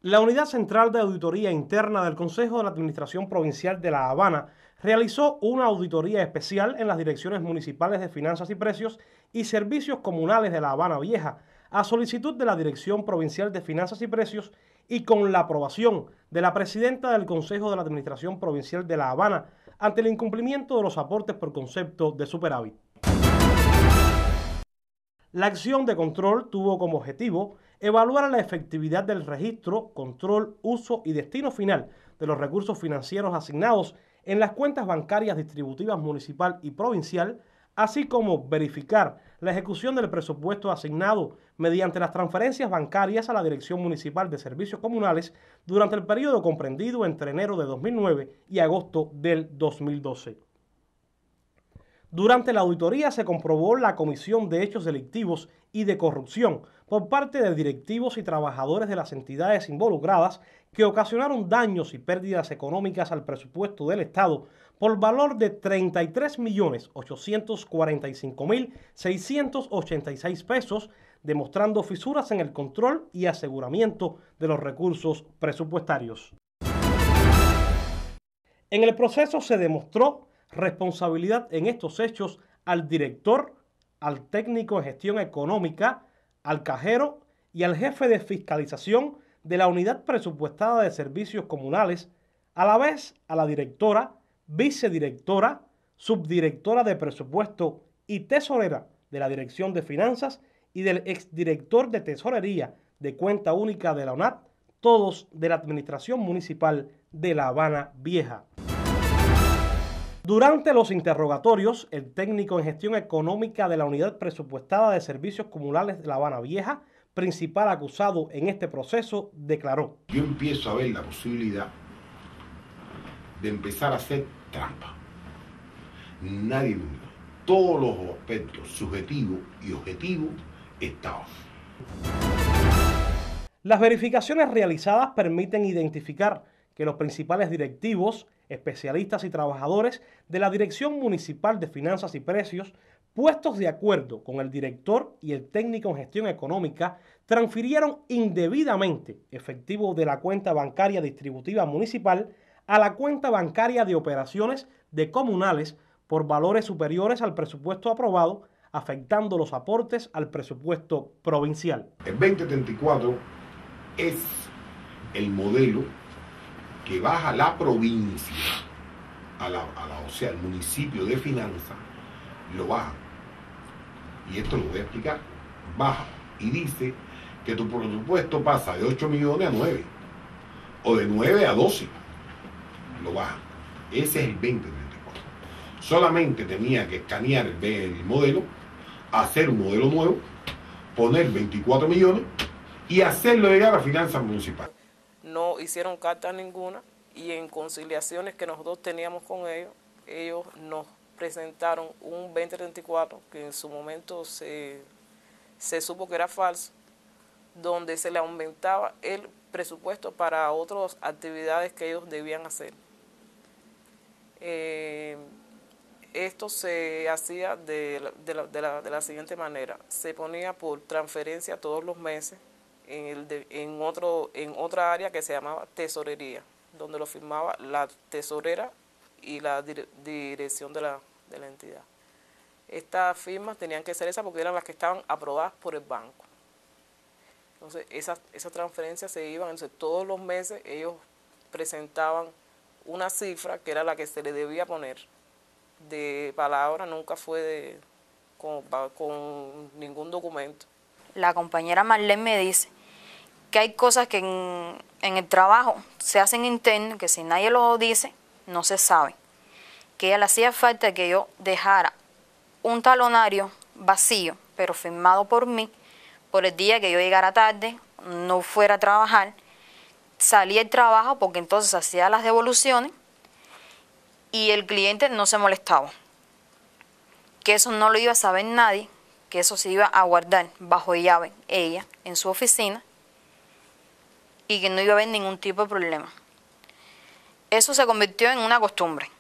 La Unidad Central de Auditoría Interna del Consejo de la Administración Provincial de La Habana realizó una auditoría especial en las direcciones municipales de Finanzas y Precios y Servicios Comunales de La Habana Vieja, a solicitud de la Dirección Provincial de Finanzas y Precios y con la aprobación de la presidenta del Consejo de la Administración Provincial de La Habana ante el incumplimiento de los aportes por concepto de superávit. La acción de control tuvo como objetivo evaluar la efectividad del registro, control, uso y destino final de los recursos financieros asignados en las cuentas bancarias distributivas municipal y provincial, así como verificar la ejecución del presupuesto asignado mediante las transferencias bancarias a la Dirección Municipal de Servicios Comunales durante el periodo comprendido entre enero de 2009 y agosto del 2012. Durante la auditoría se comprobó la comisión de hechos delictivos y de corrupción por parte de directivos y trabajadores de las entidades involucradas que ocasionaron daños y pérdidas económicas al presupuesto del Estado por valor de 33.845.686 pesos, demostrando fisuras en el control y aseguramiento de los recursos presupuestarios. En el proceso se demostró responsabilidad en estos hechos al director, al técnico en gestión económica, al cajero y al jefe de fiscalización de la unidad presupuestada de servicios comunales, a la vez a la directora, vicedirectora, subdirectora de presupuesto y tesorera de la Dirección de Finanzas y del exdirector de Tesorería de Cuenta Única de la UNAT, todos de la Administración Municipal de La Habana Vieja. Durante los interrogatorios, el técnico en gestión económica de la Unidad Presupuestada de Servicios Comunales de La Habana Vieja, principal acusado en este proceso, declaró: yo empiezo a ver la posibilidad de empezar a hacer trampa. Nadie me miró. Todos los aspectos subjetivos y objetivos estaban. Las verificaciones realizadas permiten identificar que los principales directivos, especialistas y trabajadores de la Dirección Municipal de Finanzas y Precios, puestos de acuerdo con el director y el técnico en gestión económica, transfirieron indebidamente efectivo de la cuenta bancaria distributiva municipal a la cuenta bancaria de operaciones de comunales por valores superiores al presupuesto aprobado, afectando los aportes al presupuesto provincial. El 2034 es el modelo que baja la provincia, o sea, el municipio de finanzas, lo baja. Y esto lo voy a explicar. Baja y dice que tu presupuesto pasa de 8 millones a 9, o de 9 a 12. Lo baja. Ese es el 2034. Solamente tenía que escanear el modelo, hacer un modelo nuevo, poner 24 millones y hacerlo llegar a finanzas municipales. No hicieron carta ninguna y en conciliaciones que nosotros teníamos con ellos, ellos nos presentaron un 2034 que en su momento se supo que era falso, donde se le aumentaba el presupuesto para otras actividades que ellos debían hacer. Esto se hacía de la siguiente manera: se ponía por transferencia todos los meses en otra área que se llamaba tesorería, donde lo firmaba la tesorera y la dirección de la entidad. Estas firmas tenían que ser esas porque eran las que estaban aprobadas por el banco. Entonces esas transferencias se iban, entonces todos los meses ellos presentaban una cifra que era la que se le debía poner. De palabra, nunca fue con ningún documento. La compañera Marlene me dice que hay cosas que en el trabajo se hacen interno, que si nadie lo dice, no se sabe. Que a ella le hacía falta que yo dejara un talonario vacío, pero firmado por mí, por el día que yo llegara tarde, no fuera a trabajar, salía el trabajo porque entonces hacía las devoluciones y el cliente no se molestaba. Que eso no lo iba a saber nadie, que eso se iba a guardar bajo llave ella en su oficina y que no iba a haber ningún tipo de problema. Eso se convirtió en una costumbre.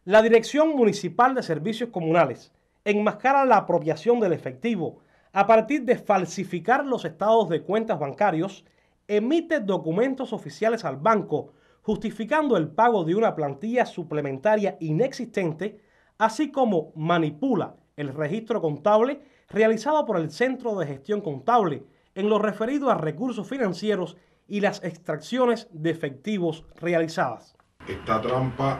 La Dirección Municipal de Servicios Comunales enmascara la apropiación del efectivo a partir de falsificar los estados de cuentas bancarios emite documentos oficiales al banco justificando el pago de una plantilla suplementaria inexistente, así como manipula el registro contable realizado por el Centro de Gestión Contable en lo referido a recursos financieros y las extracciones de efectivos realizadas. Esta trampa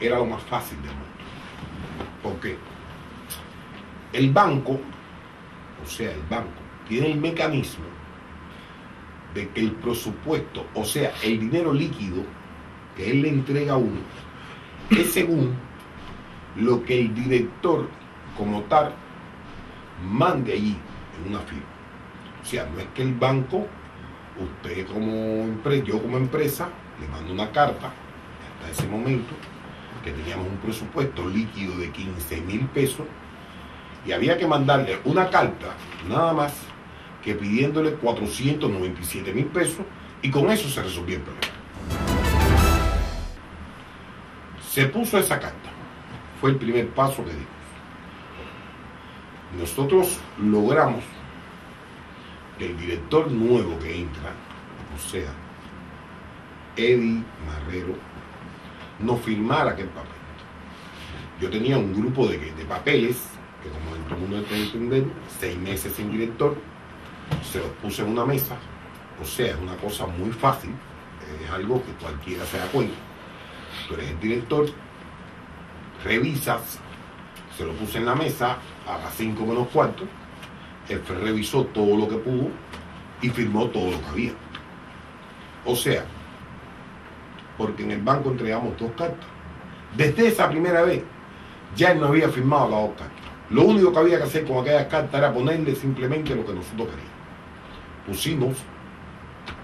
era lo más fácil del mundo, porque el banco, tiene el mecanismo de que el presupuesto, o sea, el dinero líquido que él le entrega a uno, es según lo que el director como tal mande allí en una firma. O sea, no es que el banco, usted como empresa, yo como empresa, le mando una carta hasta ese momento que teníamos un presupuesto líquido de 15.000 pesos y había que mandarle una carta nada más que pidiéndole 497.000 pesos y con eso se resolvió el problema. Se puso esa carta, fue el primer paso que dimos. Nosotros logramos que el director nuevo que entra, o sea, Eddie Marrero, no firmara aquel papel. Yo tenía un grupo de papeles que, como todo el mundo debe entender, 6 meses sin director, se los puse en una mesa. O sea, es una cosa muy fácil, es algo que cualquiera se da cuenta. Tú eres el director, revisas, se lo puse en la mesa a las 5 menos cuarto, él revisó todo lo que pudo y firmó todo lo que había. O sea, porque en el banco entregamos 2 cartas. Desde esa primera vez, ya él no había firmado las 2 cartas. Lo único que había que hacer con aquellas cartas era ponerle simplemente lo que nosotros queríamos. Pusimos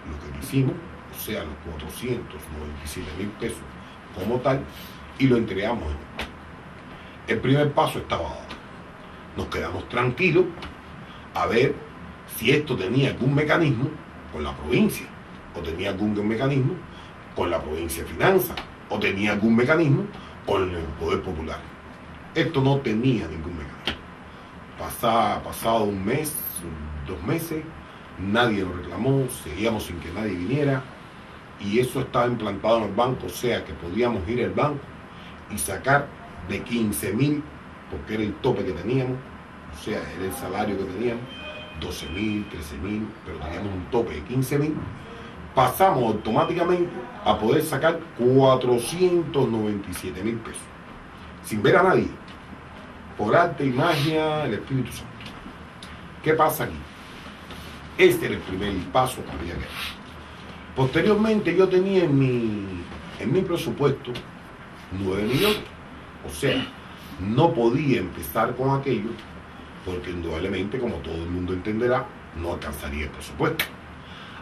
lo que quisimos, o sea, los 497.000 pesos como tal, y lo entregamos. El primer paso estaba dado. Nos quedamos tranquilos a ver si esto tenía algún mecanismo con la provincia, o tenía algún mecanismo con la provincia de finanzas, o tenía algún mecanismo con el Poder Popular. Esto no tenía ningún mecanismo. Pasado un mes, 2 meses, nadie lo reclamó, seguíamos sin que nadie viniera, y eso estaba implantado en el banco, o sea que podíamos ir al banco y sacar de 15.000, porque era el tope que teníamos, o sea, era el salario que teníamos, 12.000, 13.000, pero teníamos un tope de 15.000, pasamos automáticamente a poder sacar 497.000 pesos, sin ver a nadie, por arte y magia del Espíritu Santo. ¿Qué pasa aquí? Este era el primer paso que había que hacer. Posteriormente yo tenía en mi presupuesto 9 millones. O sea, no podía empezar con aquello porque indudablemente, como todo el mundo entenderá, no alcanzaría el presupuesto.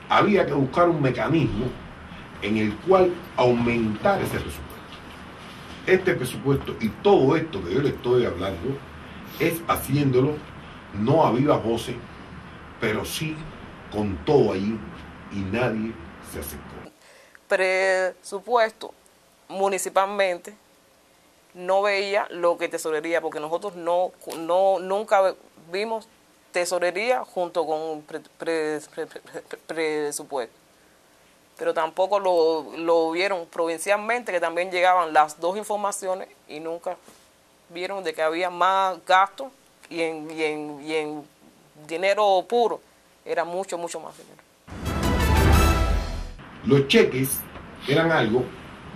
Había que buscar un mecanismo en el cual aumentar ese presupuesto. Este presupuesto y todo esto que yo le estoy hablando es haciéndolo no a viva voces, pero sí con todo allí y nadie se acercó. Presupuesto municipalmente no veía lo que tesorería, porque nosotros nunca vimos tesorería junto con presupuesto. Pero tampoco lo vieron provincialmente, que también llegaban las 2 informaciones y nunca vieron de que había más gastos y en dinero puro era mucho más dinero. Los cheques eran algo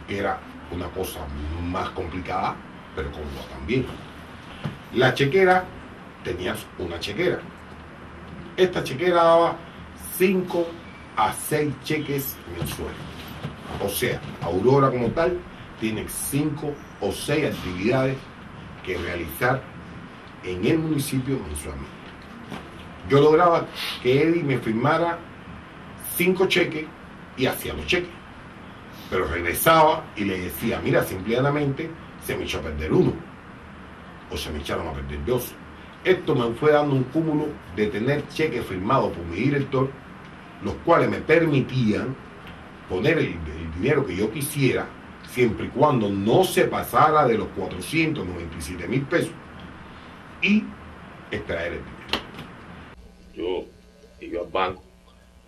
que era una cosa más complicada, pero cómoda también. La chequera, tenías una chequera. Esta chequera daba 5 a 6 cheques mensuales. O sea, Aurora como tal tiene 5 o 6 actividades que realizar en el municipio mensualmente. Yo lograba que Eddie me firmara 5 cheques y hacía los cheques. Pero regresaba y le decía, mira, simplemente se me echó a perder uno. O se me echaron a perder 2. Esto me fue dando un cúmulo de tener cheques firmados por mi director, los cuales me permitían poner el dinero que yo quisiera, siempre y cuando no se pasara de los 497.000 pesos, y extraer el dinero. Yo iba al banco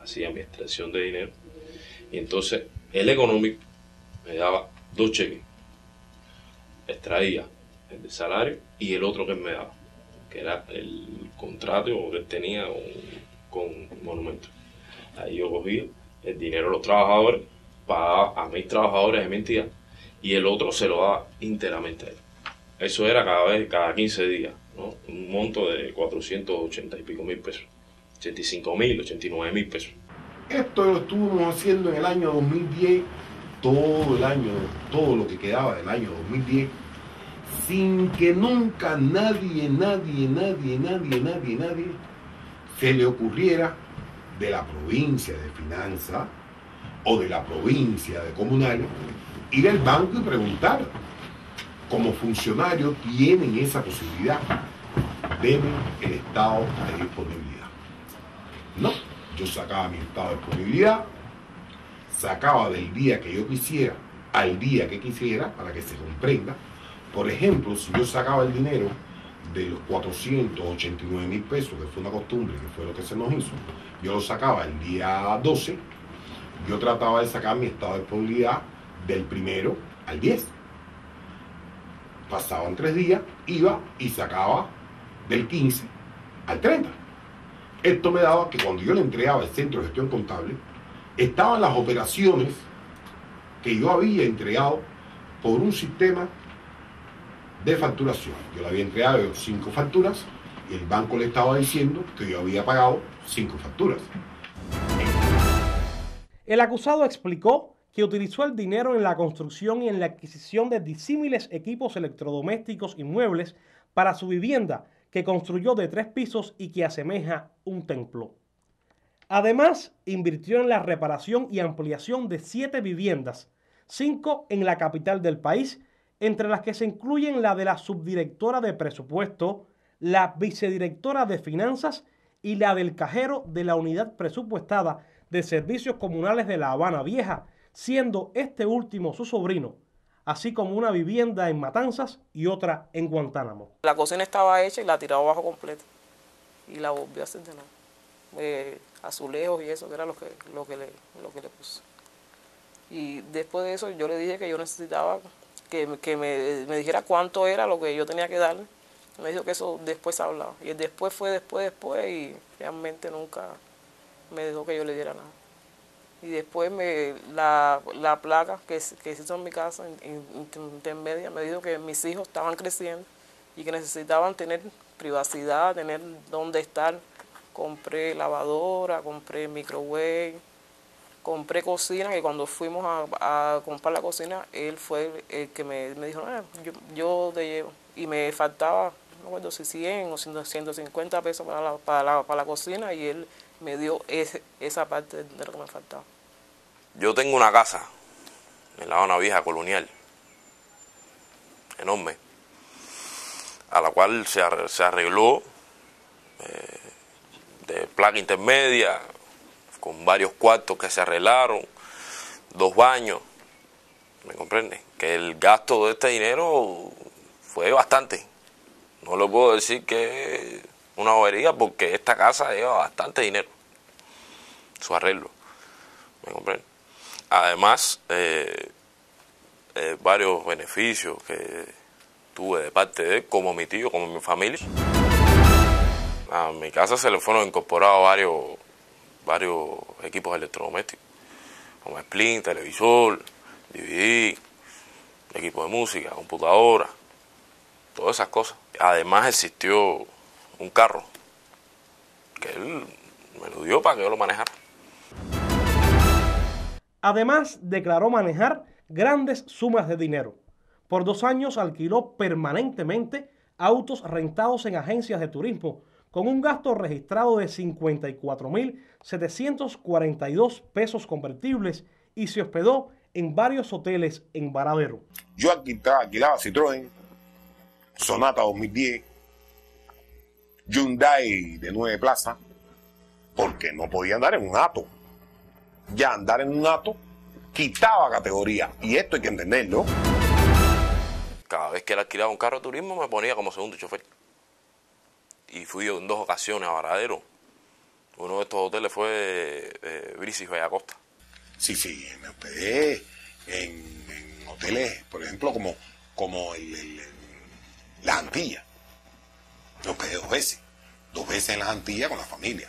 hacía mi extracción de dinero. Y entonces el económico me daba 2 cheques. Extraía el de salario y el otro que él me daba, que era el contrato que él tenía con Monumentos. Ahí yo cogía el dinero de los trabajadores, pagaba a mis trabajadores de mi entidad y el otro se lo daba íntegramente a él. Eso era cada 15 días, ¿no? Un monto de 480 y pico mil pesos. 85.000, 89.000 pesos. Esto lo estuvimos haciendo en el año 2010, todo el año, todo lo que quedaba del año 2010, sin que nunca nadie se le ocurriera de la provincia de Finanzas o de la provincia de Comunales ir al banco y preguntar. Como funcionarios tienen esa posibilidad, deben el estado de disponibilidad. No, yo sacaba mi estado de disponibilidad, sacaba del día que yo quisiera al día que quisiera, para que se comprenda. Por ejemplo, si yo sacaba el dinero de los 489.000 pesos, que fue una costumbre, que fue lo que se nos hizo, yo lo sacaba el día 12, yo trataba de sacar mi estado de disponibilidad del 1 al 10. Pasaban 3 días, iba y sacaba del 15 al 30. Esto me daba que cuando yo le entregaba al centro de gestión contable, estaban las operaciones que yo había entregado por un sistema de facturación. Yo le había entregado 5 facturas y el banco le estaba diciendo que yo había pagado 5 facturas. El acusado explicó que utilizó el dinero en la construcción y en la adquisición de disímiles equipos electrodomésticos y muebles para su vivienda, que construyó de 3 pisos y que asemeja un templo. Además, invirtió en la reparación y ampliación de 7 viviendas, 5 en la capital del país, entre las que se incluyen la de la subdirectora de presupuesto, la vicedirectora de finanzas y la del cajero de la unidad presupuestada de servicios comunales de La Habana Vieja, siendo este último su sobrino, así como una vivienda en Matanzas y otra en Guantánamo. La cocina estaba hecha y la tiraba abajo completa y la volvió a hacer de nuevo. Azulejos y eso, que era lo que le puse. Y después de eso yo le dije que yo necesitaba que me dijera cuánto era lo que yo tenía que darle. Me dijo que eso después hablaba. Y el después fue después y realmente nunca me dejó que yo le diera nada. Y después la placa que se hizo en mi casa, intermedia, me dijo que mis hijos estaban creciendo y que necesitaban tener privacidad, tener dónde estar. Compré lavadora, compré microwave, compré cocina, que cuando fuimos a comprar la cocina, él fue el que me dijo, yo te llevo. Y me faltaba, no recuerdo si 100 o 150 pesos para la cocina, y él me dio esa parte de lo que me faltaba. Yo tengo una casa en La Habana Vieja colonial, enorme, a la cual se arregló de placa intermedia, con varios cuartos que se arreglaron, 2 baños, ¿me comprende? Que el gasto de este dinero fue bastante. No le puedo decir que es una bobería, porque esta casa lleva bastante dinero, su arreglo, ¿me comprende? Además, varios beneficios que tuve de parte de él, como mi tío, como mi familia. A mi casa se le fueron incorporados varios equipos electrodomésticos, como Splin, televisor, DVD, equipo de música, computadora, todas esas cosas. Además existió un carro que él me lo dio para que yo lo manejara. Además, declaró manejar grandes sumas de dinero. Por 2 años alquiló permanentemente autos rentados en agencias de turismo, con un gasto registrado de 54.742 pesos convertibles, y se hospedó en varios hoteles en Varadero. Yo alquilaba Citroën, Sonata 2010, Hyundai de 9 plazas, porque no podía andar en un Ato. Ya andar en un Ato quitaba categoría, y esto hay que entenderlo. Cada vez que él alquilaba un carro de turismo me ponía como segundo chofer. Y fui en 2 ocasiones a Varadero Uno de estos hoteles fue Brisis Bellacosta. Sí, me hospedé en hoteles, por ejemplo, como las Antillas. Me hospedé 2 veces. 2 veces en las Antillas con la familia.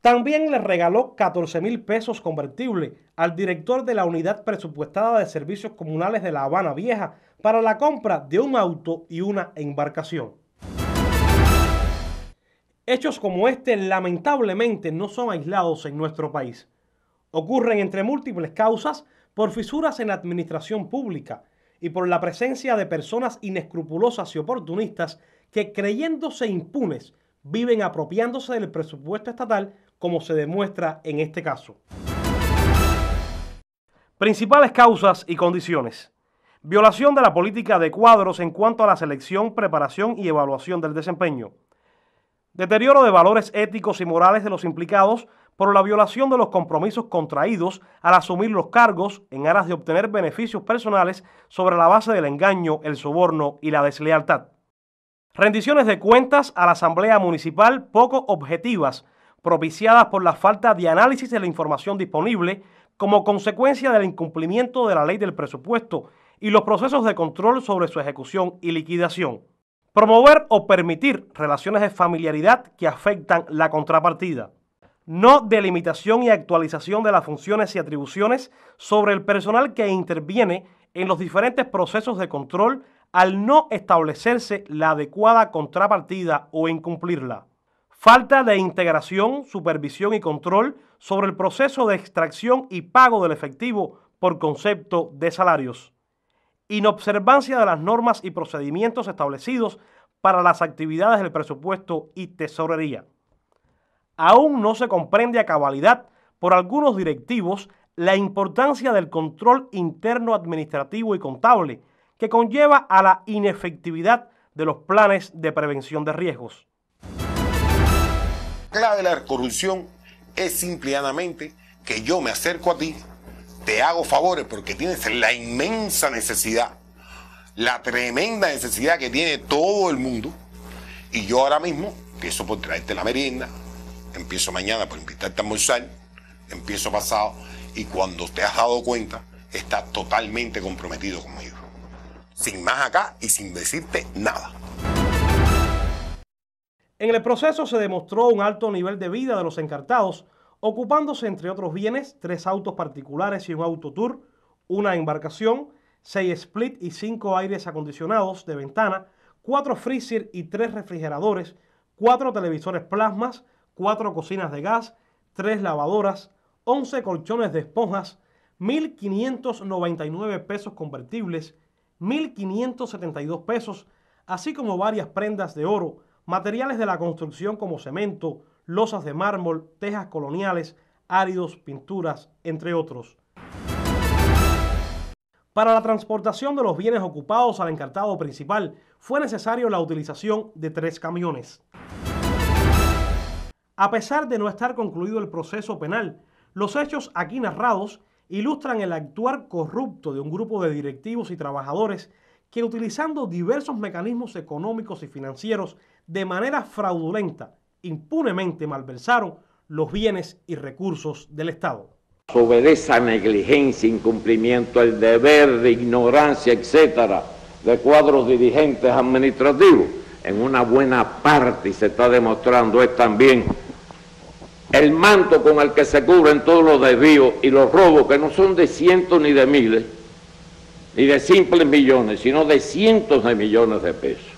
También le regaló 14.000 pesos convertibles al director de la Unidad Presupuestada de Servicios Comunales de La Habana Vieja para la compra de un auto y una embarcación. Hechos como este lamentablemente no son aislados en nuestro país. Ocurren entre múltiples causas por fisuras en la administración pública y por la presencia de personas inescrupulosas y oportunistas que, creyéndose impunes, viven apropiándose del presupuesto estatal, como se demuestra en este caso. Principales causas y condiciones. Violación de la política de cuadros en cuanto a la selección, preparación y evaluación del desempeño. Deterioro de valores éticos y morales de los implicados por la violación de los compromisos contraídos al asumir los cargos en aras de obtener beneficios personales sobre la base del engaño, el soborno y la deslealtad. Rendiciones de cuentas a la Asamblea Municipal poco objetivas, propiciadas por la falta de análisis de la información disponible como consecuencia del incumplimiento de la ley del presupuesto y los procesos de control sobre su ejecución y liquidación. Promover o permitir relaciones de familiaridad que afectan la contrapartida. No delimitación y actualización de las funciones y atribuciones sobre el personal que interviene en los diferentes procesos de control al no establecerse la adecuada contrapartida o incumplirla. Falta de integración, supervisión y control sobre el proceso de extracción y pago del efectivo por concepto de salarios. Inobservancia de las normas y procedimientos establecidos para las actividades del presupuesto y tesorería. Aún no se comprende a cabalidad por algunos directivos la importancia del control interno administrativo y contable que conlleva a la inefectividad de los planes de prevención de riesgos. La clave de la corrupción es simplemente que yo me acerco a ti, te hago favores porque tienes la inmensa necesidad, la tremenda necesidad que tiene todo el mundo, y yo ahora mismo empiezo por traerte la merienda, empiezo mañana por invitarte a almorzar, empiezo pasado, y cuando te has dado cuenta, estás totalmente comprometido conmigo. Sin más acá y sin decirte nada. En el proceso se demostró un alto nivel de vida de los encartados, ocupándose entre otros bienes 3 autos particulares y un autotour, una embarcación, 6 split y 5 aires acondicionados de ventana, 4 freezer y 3 refrigeradores, 4 televisores plasmas, 4 cocinas de gas, 3 lavadoras, 11 colchones de esponjas, 1.599 pesos convertibles, 1.572 pesos, así como varias prendas de oro, materiales de la construcción como cemento, losas de mármol, tejas coloniales, áridos, pinturas, entre otros. Para la transportación de los bienes ocupados al encartado principal fue necesario la utilización de 3 camiones. A pesar de no estar concluido el proceso penal, los hechos aquí narrados ilustran el actuar corrupto de un grupo de directivos y trabajadores que, utilizando diversos mecanismos económicos y financieros de manera fraudulenta, impunemente malversaron los bienes y recursos del Estado. Sobre esa negligencia, incumplimiento, el deber de ignorancia, etcétera, de cuadros dirigentes administrativos, en una buena parte, y se está demostrando, es también el manto con el que se cubren todos los desvíos y los robos, que no son de cientos ni de miles, ni de simples millones, sino de cientos de millones de pesos.